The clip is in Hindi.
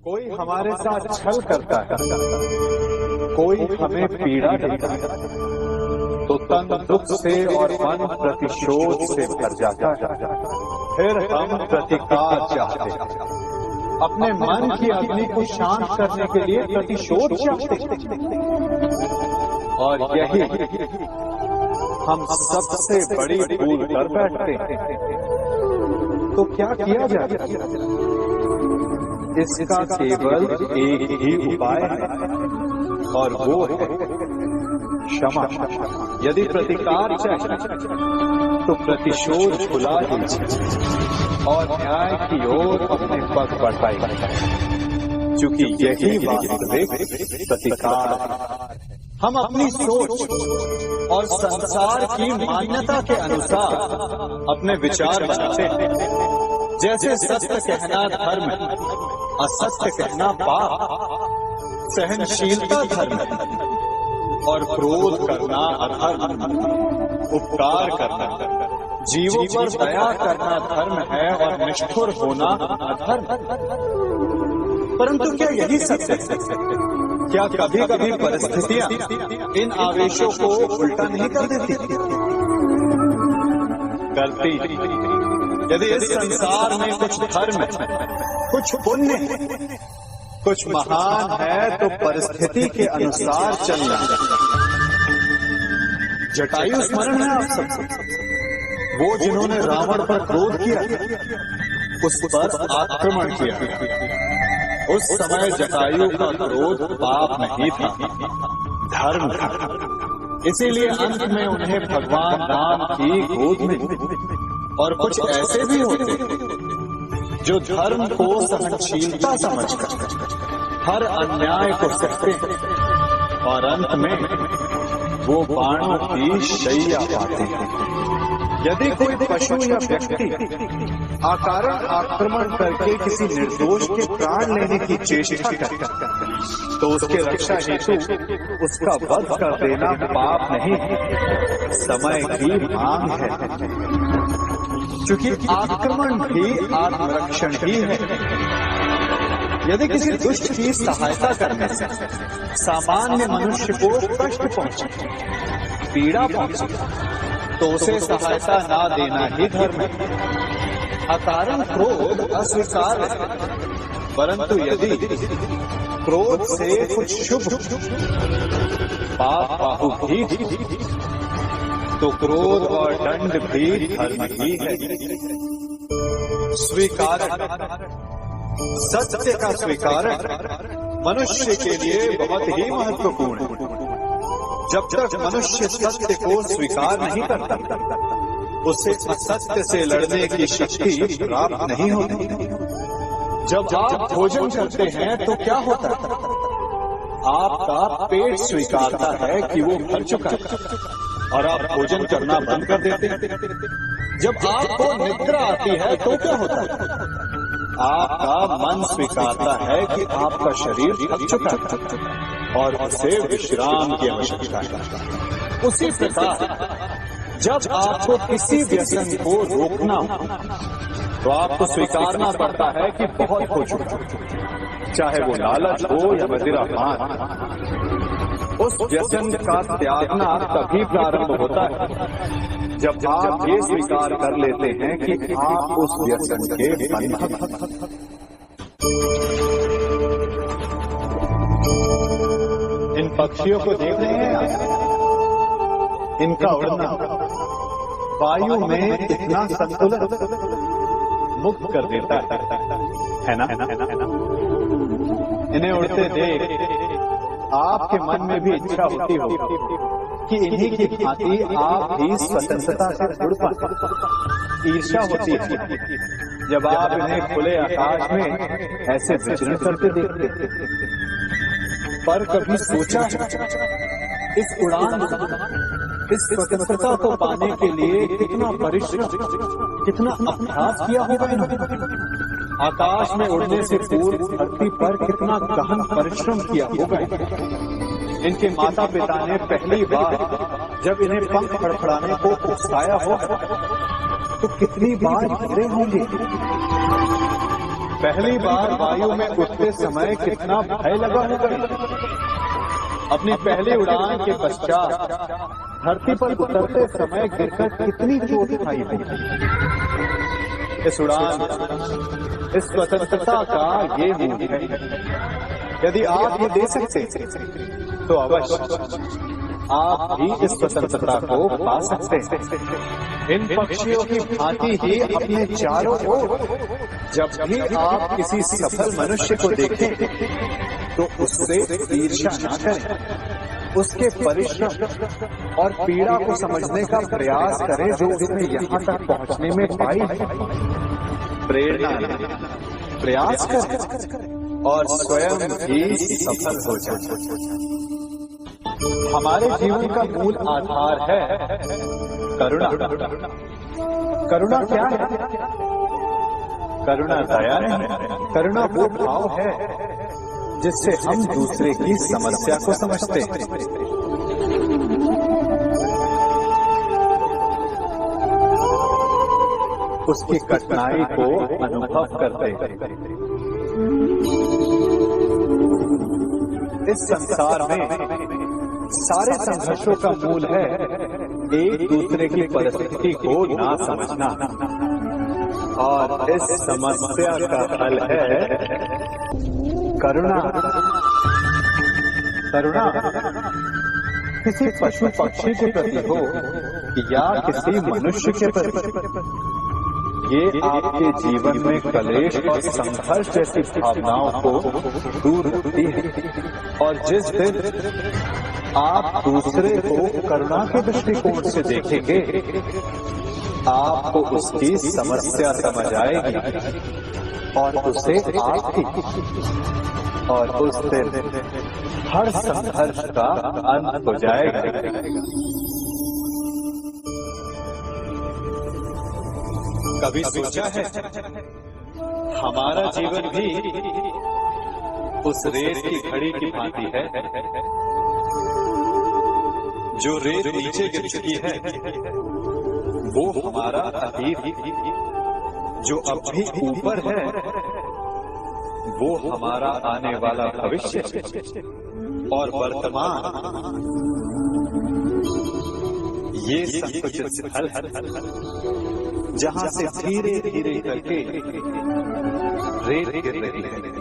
कोई हमारे साथ छल करता है, कोई हमें पीड़ा देता है, तो तन दुख से और मन प्रतिशोध से भर जाता है। फिर हम प्रतिकार चाहते हैं, अपने मन की अग्नि को शांत करने के लिए प्रतिशोध चाहते हैं। और यही हम सबसे बड़ी भूल कर बैठते हैं। तो क्या किया जाए? इसका केवल एक ही उपाय है, और वो है क्षमा। यदि प्रतिकार चाहिए तो प्रतिशोध भुला दीजिए और न्याय की ओर अपने पग बढ़ाइए, क्योंकि यही वास्तविक प्रतिकार है। हम अपनी सोच और संसार की मान्यता के अनुसार अपने विचार बनाते हैं। जैसे सत्य कहना धर्म है, असत्य कहना पाप, सहनशीलता धर्म है और क्रोध करना अधर्म, उपकार करना, जीवों पर दया करना धर्म है और निष्ठुर होना अधर्म। परंतु क्या यही सत्य है? क्या कभी कभी परिस्थितियां इन आवेशों को उल्टा नहीं कर देती? करती। यदि इस संसार में कुछ धर्म है, कुछ पुण्य है, कुछ महान है, तो परिस्थिति के अनुसार चलना। जटायु स्मरण है आप सबसे, वो जिन्होंने रावण पर क्रोध किया, उस पर आक्रमण किया। उस समय जटायु का क्रोध पाप नहीं था, धर्म था। इसीलिए अंत में उन्हें भगवान राम की गोद में। और कुछ ऐसे भी होते जो धर्म को सहनशीलता समझकर हर अन्याय को सहते हैं और अंत में वो बाणों की शैया पाते हैं। यदि कोई पशु या व्यक्ति अकारण आक्रमण करके किसी निर्दोष के प्राण लेने की चेष्टा करता है, तो उसके रक्षा हेतु उसका वध कर देना पाप नहीं, समय की मांग है, क्योंकि आक्रमण भी आत्मरक्षण ही है। यदि किसी दुष्ट की सहायता करने से सामान्य मनुष्य को कष्ट पहुंचे, पीड़ा पहुंचे, तो उसे सहायता ना देना ही धर्म है। अकारण क्रोध अस्वीकार्य है, परंतु यदि क्रोध से कुछ शुभ पाप बाहु भी, तो क्रोध और दंड भी धर्म ही है। स्वीकार, सत्य का स्वीकार मनुष्य के लिए बहुत ही महत्वपूर्ण है। जब तक मनुष्य सत्य को स्वीकार नहीं करता, उसे असत्य से लड़ने की शक्ति प्राप्त नहीं होती। जब आप भोजन करते हैं तो क्या होता है? आपका पेट स्वीकारता है कि वो भर चुका है और आप भोजन करना बंद कर देते हैं। जब आपको निद्रा आती है तो क्या होता है? आपका मन स्वीकारता है कि आपका शरीर थक चुका है और उसे विश्राम की आवश्यकता है। उसी प्रकार जब आपको किसी व्यसन को रोकना हो, तो आपको स्वीकारना पड़ता है कि बहुत हो चुका, चाहे वो लालच हो या मदिरापान। उस व्यसन का त्यागना तभी प्रारंभ होता है जब आप ये स्वीकार कर लेते हैं कि आप उस व्यसन के बंधन। इन पक्षियों को देख रहे हैं आप? इनका उड़ना वायु में इतना संतुलन मुक्त कर देता है ना? इन्हें उड़ते देख आपके मन में भी इच्छा होती हो कि इन्हीं की भांति आप भी स्वतंत्रता से उड़ पाएं। ईर्ष्या होती है जब आप इन्हें खुले आकाश में ऐसे विचरण करते देखते। पर कभी सोचा इस उड़ान, इस स्वतंत्रता को पाने के लिए कितना परिश्रम, कितना अभ्यास किया होगा इन्होंने? आकाश में उड़ने से पूर्व धरती पर कितना गहन परिश्रम किया होगा? इनके माता पिता ने पहली बार जब इन्हें पंख फड़फड़ाने को उकसाया होगा, तो कितनी बार गिरे होंगे? पहली बार वायु में उड़ते समय कितना भय लगा होगा। अपनी पहली उड़ान के पश्चात धरती पर उतरते समय गिरकर कितनी चोट खाई होगी। इस उड़ान, इस स्वतंत्रता का ये मूल है। यदि आप ये दे सकते तो अवश्य आप भी इस स्वतंत्रता को पा सकते हैं। इन पक्षियों की भांति ही अपने चारों ओर जब भी आप किसी सफल मनुष्य को देखें तो उससे ईर्ष्या न करें। उसके परिश्रम और पीड़ा को समझने का प्रयास करें जो उसने यहाँ तक पहुँचने में पाई है। प्रेरणा लें, प्रयास करें और स्वयं भी सफल हो जाए। हमारे जीवन का मूल आधार है करुणा। करुणा क्या है? करुणा दया नहीं, करुणा वो भाव है जिससे हम दूसरे की समस्या को समझते हैं। उसकी कठिनाई को अनुभव करते हैं। इस संसार में सारे संघर्षों का मूल है एक दूसरे की परिस्थिति को ना समझना, और इस समस्या का हल है करुणा। करुणा किसी पशु पक्षी के प्रति हो या किसी मनुष्य के प्रति, ये आपके जीवन में कलेश और संघर्ष जैसी भावनाओं को दूर करती है। और जिस दिन आप दूसरे को करुणा के दृष्टिकोण से देखेंगे, आपको उसकी समस्या समझ आएगी और उसे आपकी, और उस दिन हर संघर्ष का अंत हो जाएगा। कभी सोचा है हमारा जीवन भी उस रेत की घड़ी की भांति है जो रेत नीचे गिर चुकी है, वो हमारा अतीत। जो अब भी ऊपर है वो हमारा आने वाला भविष्य, और वर्तमान ये संकुचित स्थल है जहां से धीरे धीरे करके रेत गिर रही है।